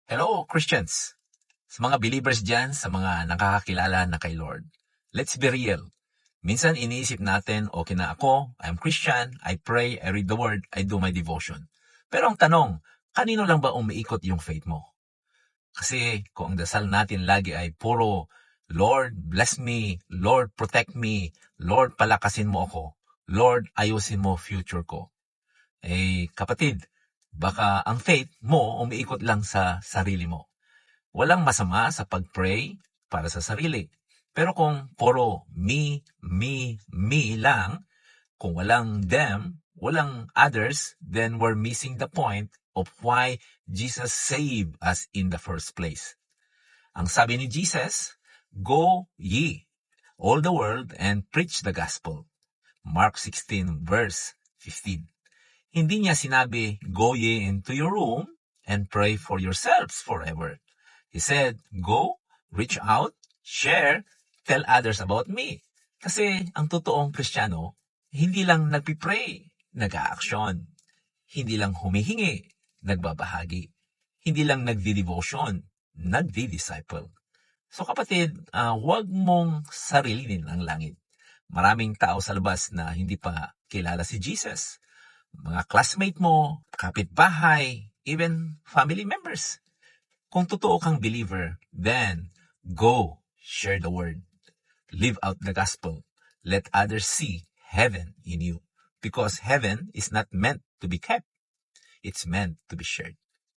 Hello, Christians! Sa mga believers dyan, sa mga nakakakilala na kay Lord. Let's be real. Minsan iniisip natin, okay na ako, I'm Christian, I pray, I read the Word, I do my devotion. Pero ang tanong, kanino lang ba umiikot yung faith mo? Kasi kung ang dasal natin lagi ay puro, Lord, bless me, Lord, protect me, Lord, palakasin mo ako, Lord, ayusin mo future ko. Kapatid, baka ang faith mo umiikot lang sa sarili mo. Walang masama sa pag-pray para sa sarili. Pero kung puro me lang, kung walang them, walang others, then we're missing the point of why Jesus saved us in the first place. Ang sabi ni Jesus, go ye all the world and preach the gospel. Mark 16 verse 15. Hindi niya sinabi, go ye into your room and pray for yourselves forever. He said, go, reach out, share, tell others about me. Kasi ang totoong Kristiyano, hindi lang nagpipray, nag-aaksyon. Hindi lang humihingi, nagbabahagi. Hindi lang nagdi-devotion, nagdi-disciple. So kapatid, huwag mong sarilinin ang langit. Maraming tao sa labas na hindi pa kilala si Jesus. Mga classmate mo, kapitbahay, even family members. Kung totoo kang believer, then go, share the word. Live out the gospel. Let others see heaven in you. Because heaven is not meant to be kept. It's meant to be shared.